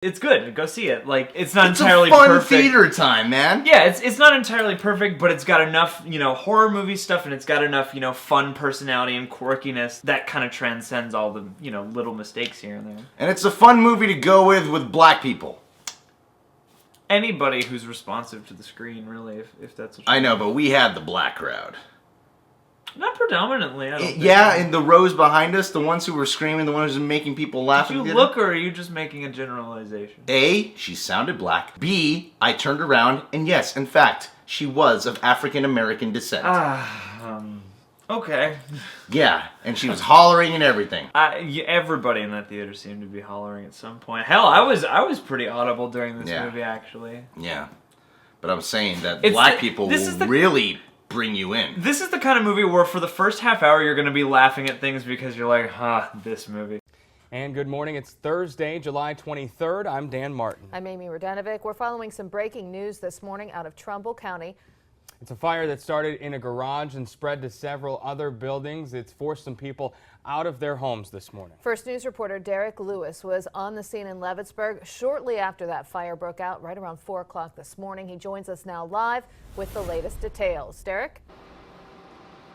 It's good. Go see it. Like, it's not It's entirely a fun perfect. theater time, man. Yeah, it's not entirely perfect, but it's got enough, horror movie stuff, and it's got enough, fun personality and quirkiness that kind of transcends all the, little mistakes here and there. And it's a fun movie to go with black people. Anybody who's responsive to the screen, really, if that's what you I know, but we had the black crowd. Not predominantly, I don't think. Yeah, in the rows behind us, the ones who were screaming, the ones who were making people laugh. Did you look, or are you just making a generalization? A, she sounded black. B, I turned around, and yes, in fact, she was of African American descent. Okay. Yeah, and she was hollering and everything. Everybody in that theater seemed to be hollering at some point. Hell, I was pretty audible during this movie, actually. Yeah, but I'm saying that black people will really bring you in. This is the kind of movie where for the first half hour you're going to be laughing at things because you're like, this movie. And good morning. It's Thursday, July 23rd. I'm Dan Martin. I'm Amy Radanovic. We're following some breaking news this morning out of Trumbull County. It's a fire that started in a garage and spread to several other buildings. It's forced some people out of their homes this morning. First News reporter Derek Lewis was on the scene in Leavittsburg shortly after that fire broke out, right around 4 o'clock this morning. He joins us now live with the latest details. Derek?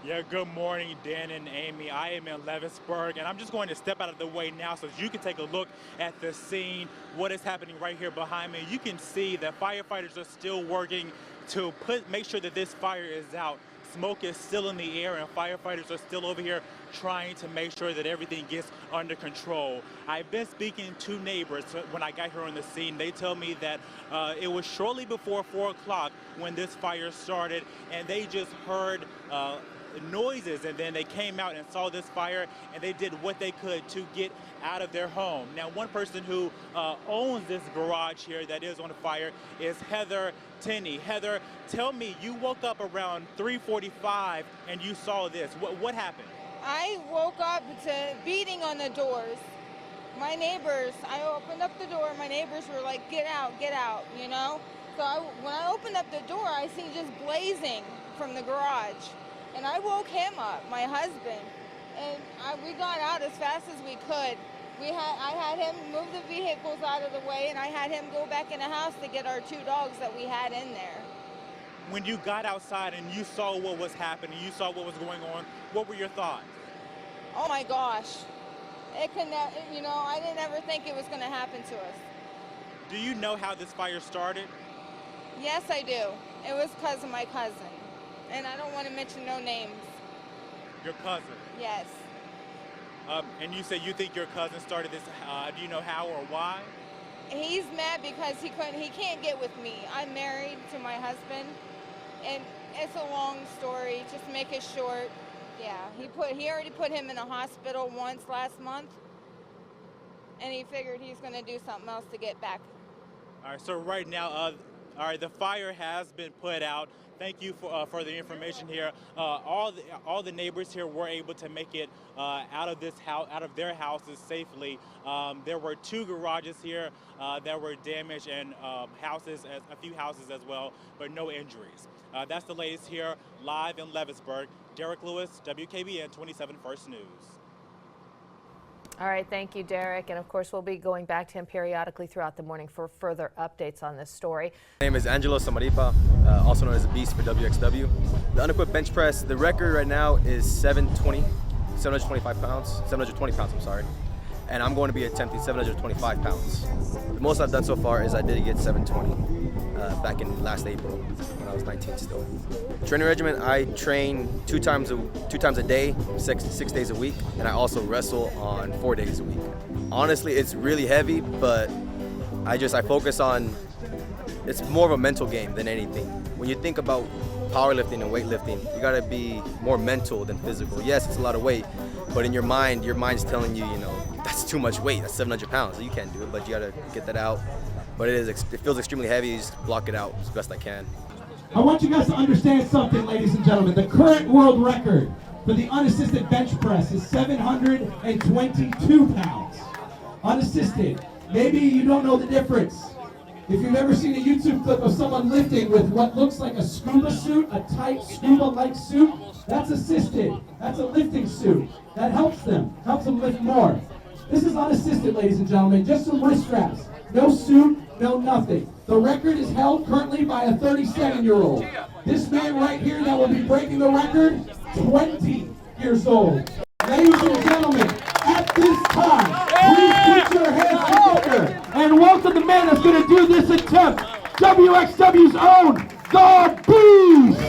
Yeah, good morning, Dan and Amy. I am in Leavittsburg, and I'm just going to step out of the way now so you can take a look at the scene, what is happening right here behind me. You can see that firefighters are still working to make sure that this fire is out. Smoke is still in the air, and firefighters are still over here trying to make sure that everything gets under control. I've been speaking to neighbors when I got here on the scene. They tell me that it was shortly before 4 o'clock when this fire started, and they just heard noises, and then they came out and saw this fire, and they did what they could to get out of their home. Now, one person who owns this garage here that is on fire is Heather Tenney. Heather, tell me, you woke up around 3:45 and you saw this. What happened? I woke up to beating on the doors. My neighbors, I opened up the door, my neighbors were like, get out, you know? So when I opened up the door, I seen just blazing from the garage. And I woke him up, my husband, and we got out as fast as we could. I had him move the vehicles out of the way, and I had him go back in the house to get our 2 dogs that we had in there. When you got outside and you saw what was happening, you saw what was going on, what were your thoughts? Oh my gosh, I didn't ever think it was going to happen to us. Do you know how this fire started? Yes, I do. It was because of my cousin. And I don't want to mention no names. Your cousin? Yes. And you said you think your cousin started this. Do you know how or why? He's mad because he can't get with me. I'm married to my husband, and it's a long story. Just to make it short, yeah. He already put him in a hospital once last month, and he figured he's going to do something else to get back. All right. So right now, the fire has been put out. Thank you for the information here. All the neighbors here were able to make it out of their houses safely. There were 2 garages here that were damaged, and a few houses as well, but no injuries. That's the latest here live in Leavittsburg. Derek Lewis, WKBN 27 First News. All right, thank you, Derek. And of course, we'll be going back to him periodically throughout the morning for further updates on this story. My name is Angelo Samaripa, also known as the Beast for WXW. The unequipped bench press, the record right now is 725 pounds, 720 pounds, I'm sorry. And I'm going to be attempting 725 pounds. The most I've done so far is I did get 720 back in last April when I was 19 still. Training regimen, I train two times a day, six days a week, and I also wrestle on 4 days a week. Honestly, it's really heavy, but I focus on, it's more of a mental game than anything. When you think about powerlifting and weightlifting, you gotta be more mental than physical. Yes, it's a lot of weight, but in your mind's telling you, that's too much weight, that's 700 pounds, you can't do it, but you gotta get that out. But it feels extremely heavy, you just block it out as best I can. I want you guys to understand something, ladies and gentlemen. The current world record for the unassisted bench press is 722 pounds. Unassisted. Maybe you don't know the difference. If you've ever seen a YouTube clip of someone lifting with what looks like a scuba suit, a tight scuba-like suit, that's assisted. That's a lifting suit. That helps them lift more. This is unassisted, ladies and gentlemen, just some wrist straps. No suit, no nothing. The record is held currently by a 37-year-old. This man right here that will be breaking the record, 20 years old. Ladies and gentlemen, at this time, please put your hands together and welcome the man that's going to do this attempt, WXW's own God Beast!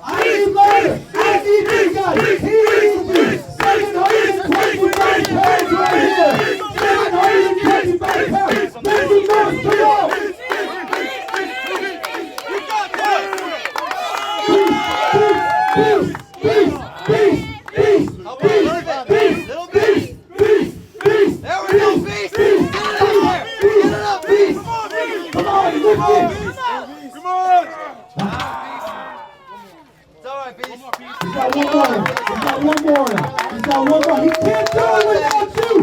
I need louder! I need you guys! He needs you! 725 pounds right here! 725 pounds! Make some noise! Come on! Beast! Beast! Beast! Beast! Beast! Beast! Little beast! Beast! Beast! There we go, beast! Get it up there! Get it up, beast! Come on, lift it! Come on! It's all right, beast. He's got one more. He's got one more. He's got one more. He can't do it without you.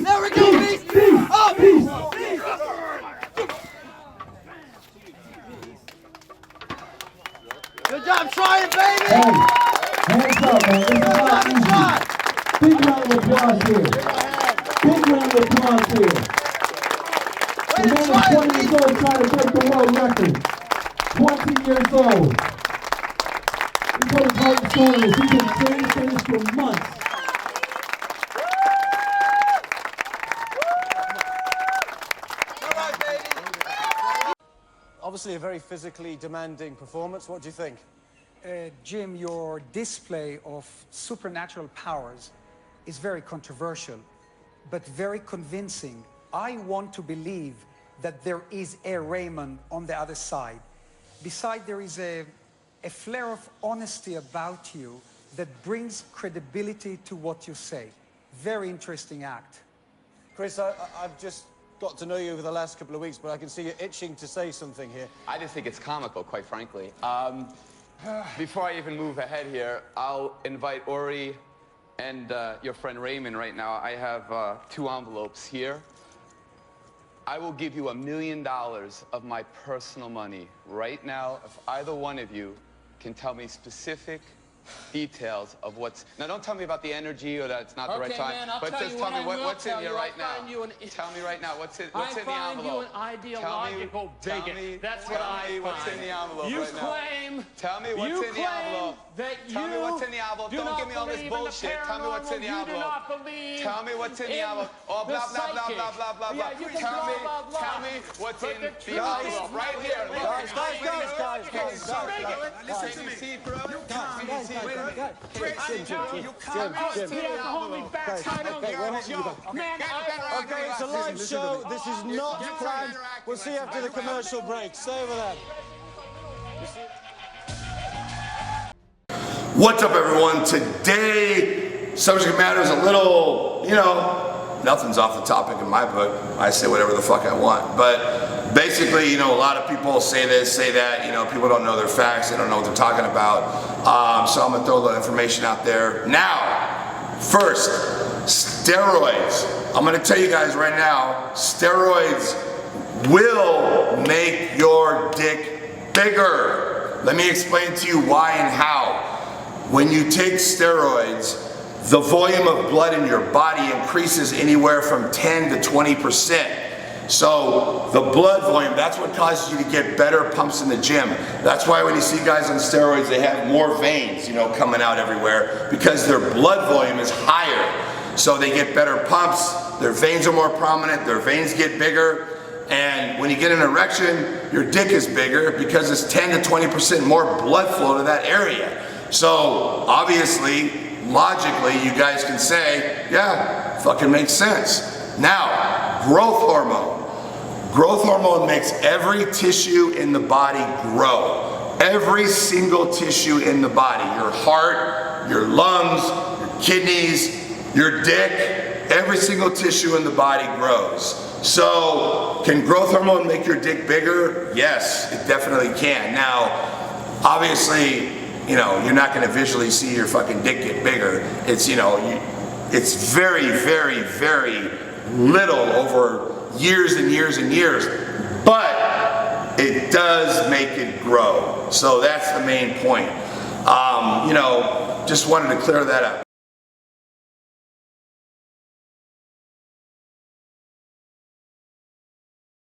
There we go, beast! Up! Good job trying, baby! Hey, hands up, man. This is not easy. Big round of applause here. Big round of applause here. The man is 20 years old trying to break the world record. 20 years old. He's what his heart and soul is. He's been training for this for months. Obviously a very physically demanding performance. What do you think? Jim, your display of supernatural powers is very controversial, but very convincing. I want to believe that there is a Raymond on the other side. Besides, there is a flare of honesty about you that brings credibility to what you say. Very interesting act. Chris, I've just got to know you over the last couple of weeks, but I can see you're itching to say something here. I just think it's comical, quite frankly. Before I even move ahead here, I'll invite Ori and your friend Raymond right now. I have 2 envelopes here. I will give you $1 million of my personal money right now if either one of you can tell me specific details of what's... Now, don't tell me about the energy or that it's not the right time, but just tell me what's in here right now. Tell me right now what's in the envelope. I find you an ideological bigot. That's what I find. What's in the envelope You right now. claim... Tell me what's in the envelope. Tell me what's in the envelope. Don't give me all this bullshit. Tell me what's in the envelope. Tell me what's in the envelope. Oh, blah, blah, blah, blah, blah, blah, blah. Tell me what's in the envelope. Right here. Guys. Listen to me. See, bro. Okay, it's a live show. This is not planned. We'll see you after the commercial break. Stay over there. What's up, everyone? Today, subject matter is a little, nothing's off the topic in my book. I say whatever the fuck I want. But basically, a lot of people say this, say that, people don't know their facts, they don't know what they're talking about. So I'm gonna throw a little information out there. Now, first, steroids. I'm gonna tell you guys right now, steroids will make your dick bigger. Let me explain to you why and how. When you take steroids, the volume of blood in your body increases anywhere from 10 to 20%. So the blood volume, that's what causes you to get better pumps in the gym. That's why when you see guys on steroids, they have more veins, coming out everywhere, because their blood volume is higher. So they get better pumps, their veins are more prominent, their veins get bigger, and when you get an erection, your dick is bigger because it's 10 to 20% more blood flow to that area. So obviously, logically, you guys can say, yeah, fucking makes sense. Now, growth hormone. Growth hormone makes every tissue in the body grow. Every single tissue in the body. Your heart, your lungs, your kidneys, your dick, every single tissue in the body grows. So, can growth hormone make your dick bigger? Yes, it definitely can. Now, obviously, you're not gonna visually see your fucking dick get bigger. It's, it's very, very, very little over years and years and years, but it does make it grow. So that's the main point. You know, just wanted to clear that up.